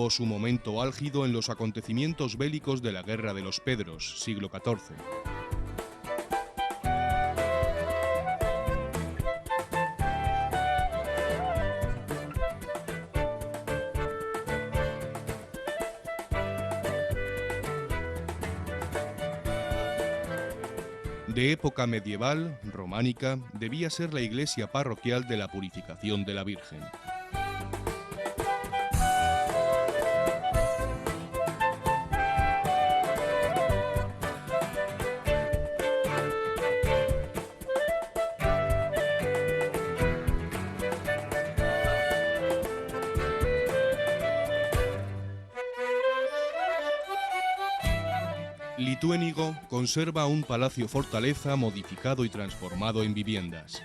tuvo su momento álgido en los acontecimientos bélicos de la Guerra de los Pedros, siglo XIV. De época medieval, románica, debía ser la iglesia parroquial de la Purificación de la Virgen. Lituénigo conserva un palacio-fortaleza modificado y transformado en viviendas.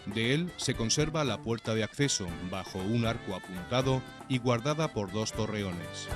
De él se conserva la puerta de acceso, bajo un arco apuntado y guardada por 2 torreones.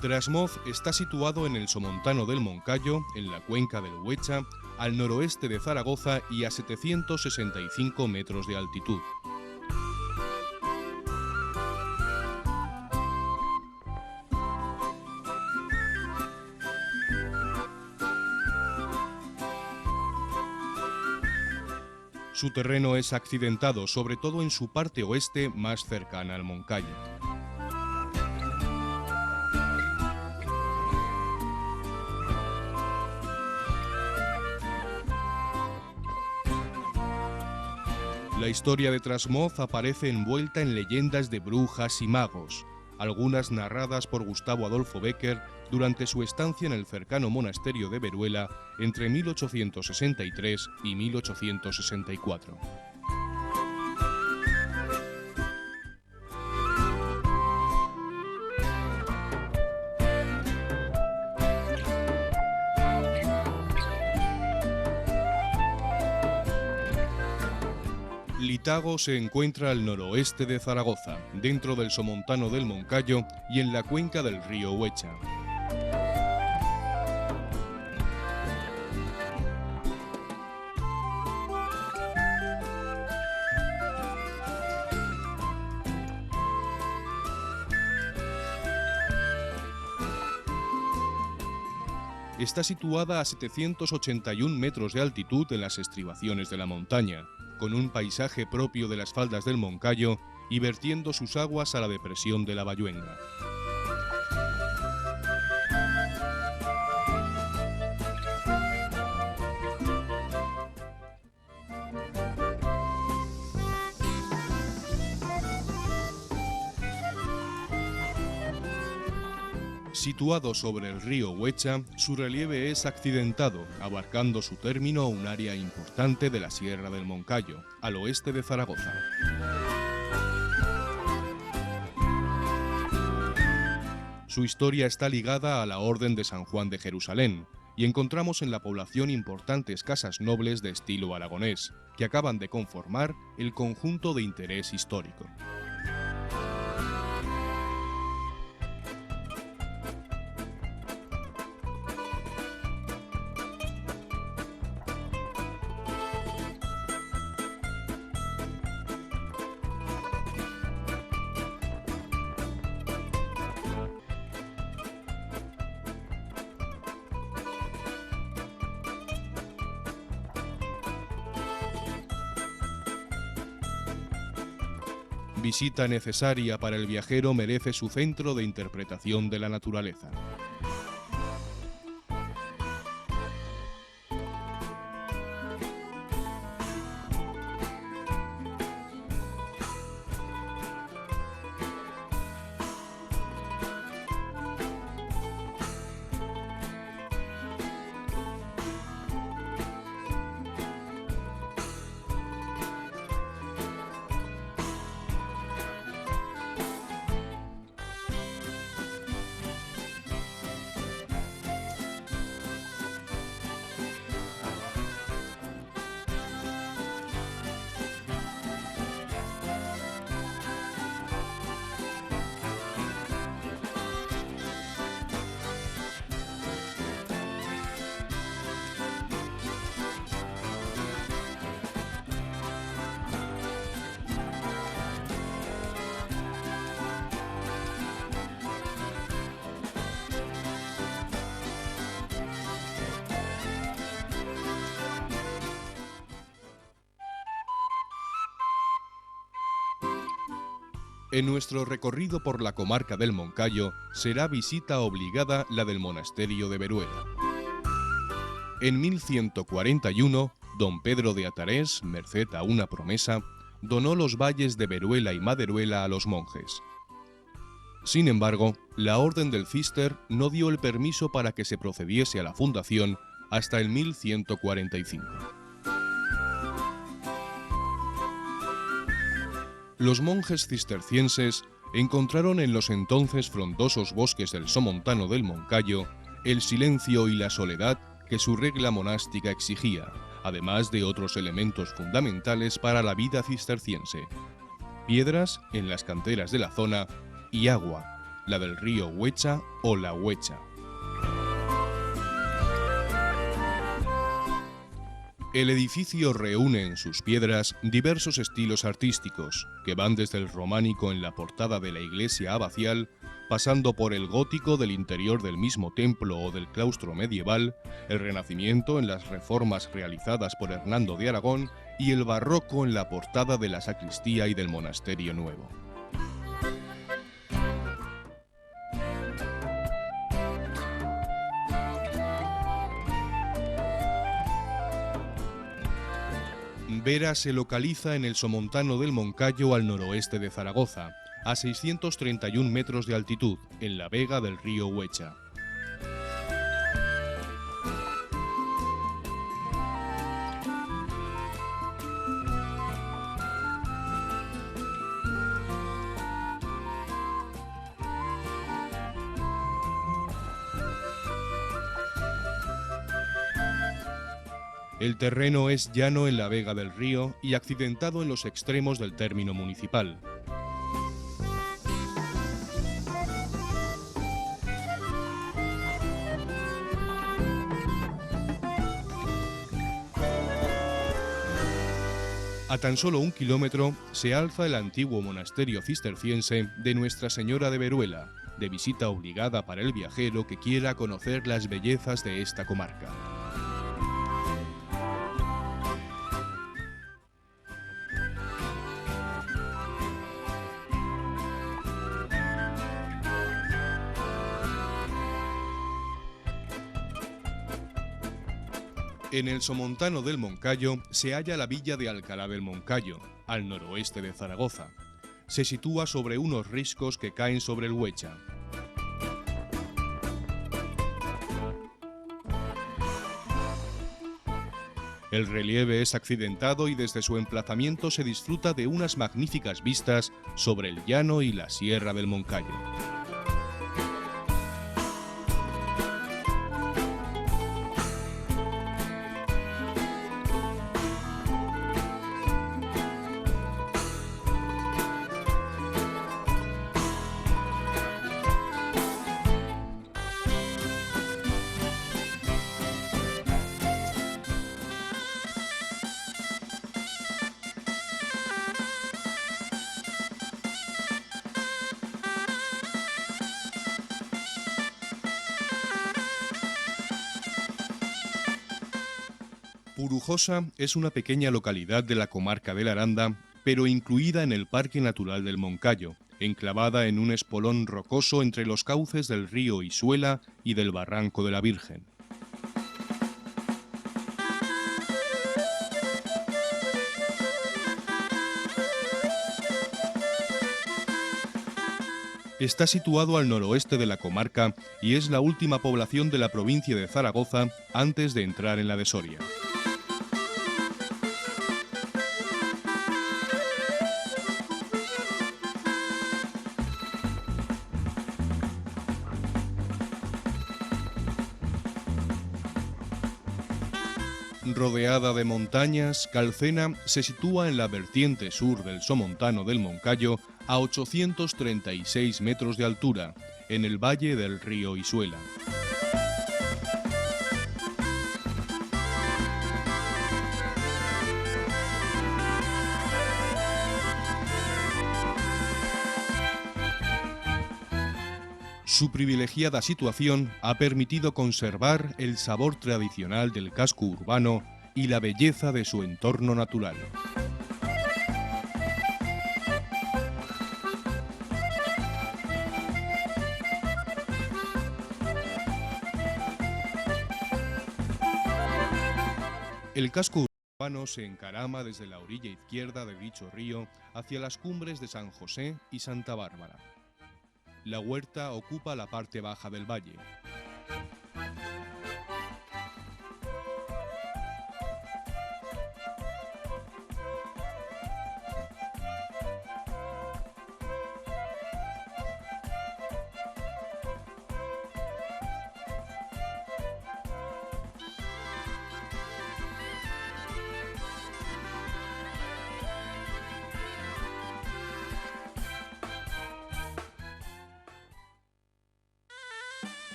Trasmoz está situado en el somontano del Moncayo, en la cuenca del Huecha, al noroeste de Zaragoza y a 765 metros de altitud. Su terreno es accidentado, sobre todo en su parte oeste más cercana al Moncayo. La historia de Trasmoz aparece envuelta en leyendas de brujas y magos, algunas narradas por Gustavo Adolfo Bécquer durante su estancia en el cercano monasterio de Veruela entre 1863 y 1864. Litago se encuentra al noroeste de Zaragoza, dentro del somontano del Moncayo y en la cuenca del río Huecha. Está situada a 781 metros de altitud en las estribaciones de la montaña, con un paisaje propio de las faldas del Moncayo y vertiendo sus aguas a la depresión de la Valluenga. Situado sobre el río Huecha, su relieve es accidentado, abarcando su término un área importante de la Sierra del Moncayo, al oeste de Zaragoza. Su historia está ligada a la Orden de San Juan de Jerusalén, y encontramos en la población importantes casas nobles de estilo aragonés, que acaban de conformar el conjunto de interés histórico. Visita necesaria para el viajero merece su centro de interpretación de la naturaleza. En nuestro recorrido por la comarca del Moncayo será visita obligada la del monasterio de Veruela. En 1141, don Pedro de Atarés, merced a una promesa, donó los valles de Veruela y Maderuela a los monjes. Sin embargo, la Orden del Císter no dio el permiso para que se procediese a la fundación hasta el 1145. Los monjes cistercienses encontraron en los entonces frondosos bosques del Somontano del Moncayo el silencio y la soledad que su regla monástica exigía, además de otros elementos fundamentales para la vida cisterciense: piedras en las canteras de la zona y agua, la del río Huecha o la Huecha. El edificio reúne en sus piedras diversos estilos artísticos, que van desde el románico en la portada de la iglesia abacial, pasando por el gótico del interior del mismo templo o del claustro medieval, el renacimiento en las reformas realizadas por Hernando de Aragón y el barroco en la portada de la sacristía y del monasterio nuevo. Vera se localiza en el Somontano del Moncayo al noroeste de Zaragoza, a 631 metros de altitud, en la vega del río Huecha. El terreno es llano en la vega del río y accidentado en los extremos del término municipal. A tan solo 1 kilómetro se alza el antiguo monasterio cisterciense de Nuestra Señora de Veruela, de visita obligada para el viajero que quiera conocer las bellezas de esta comarca. En el Somontano del Moncayo se halla la villa de Alcalá del Moncayo, al noroeste de Zaragoza. Se sitúa sobre unos riscos que caen sobre el Huecha. El relieve es accidentado y desde su emplazamiento se disfruta de unas magníficas vistas sobre el llano y la sierra del Moncayo. Purujosa es una pequeña localidad de la comarca de la Aranda, pero incluida en el Parque Natural del Moncayo, enclavada en un espolón rocoso entre los cauces del río Isuela y del Barranco de la Virgen. Está situado al noroeste de la comarca y es la última población de la provincia de Zaragoza antes de entrar en la de Soria. Rodeada de montañas, Calcena se sitúa en la vertiente sur del Somontano del Moncayo a 836 metros de altura, en el valle del río Isuela. Su privilegiada situación ha permitido conservar el sabor tradicional del casco urbano y la belleza de su entorno natural. El casco urbano se encarama desde la orilla izquierda de dicho río hacia las cumbres de San José y Santa Bárbara. La huerta ocupa la parte baja del valle.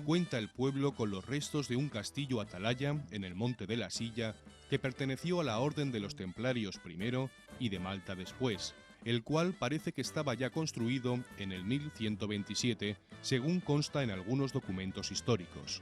Cuenta el pueblo con los restos de un castillo atalaya en el Monte de la Silla que perteneció a la Orden de los Templarios primero y de Malta después, el cual parece que estaba ya construido en el 1127, según consta en algunos documentos históricos.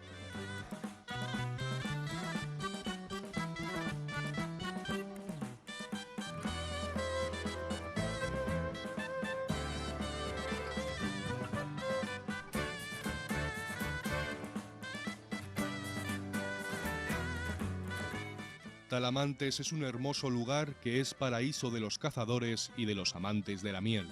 Talamantes es un hermoso lugar que es paraíso de los cazadores y de los amantes de la miel.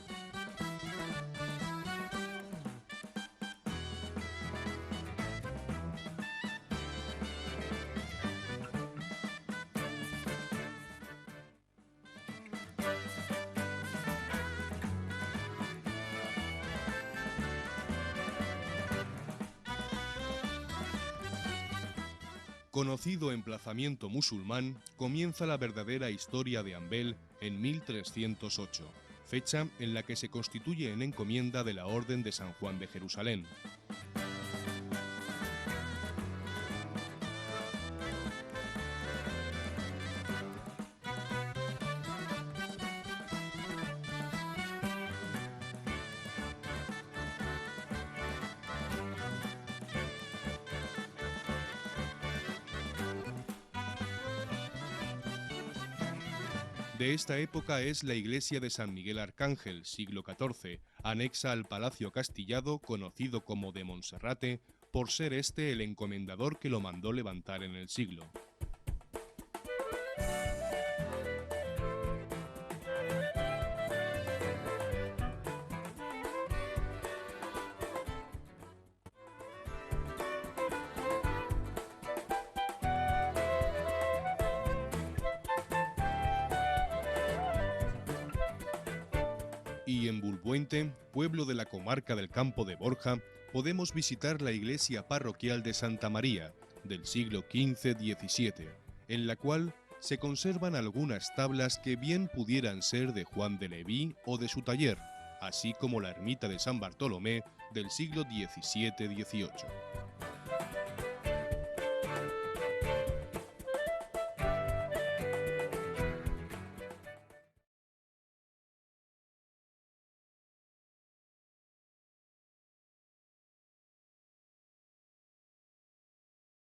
Conocido emplazamiento musulmán, comienza la verdadera historia de Ambel en 1308, fecha en la que se constituye en encomienda de la Orden de San Juan de Jerusalén. De esta época es la iglesia de San Miguel Arcángel, siglo XIV, anexa al Palacio Castillado, conocido como de Monserrate, por ser este el encomendador que lo mandó levantar en el siglo. Y en Bulbuente, pueblo de la comarca del Campo de Borja, podemos visitar la iglesia parroquial de Santa María, del siglo XV-XVII, en la cual se conservan algunas tablas que bien pudieran ser de Juan de Leví o de su taller, así como la ermita de San Bartolomé del siglo XVII-XVIII.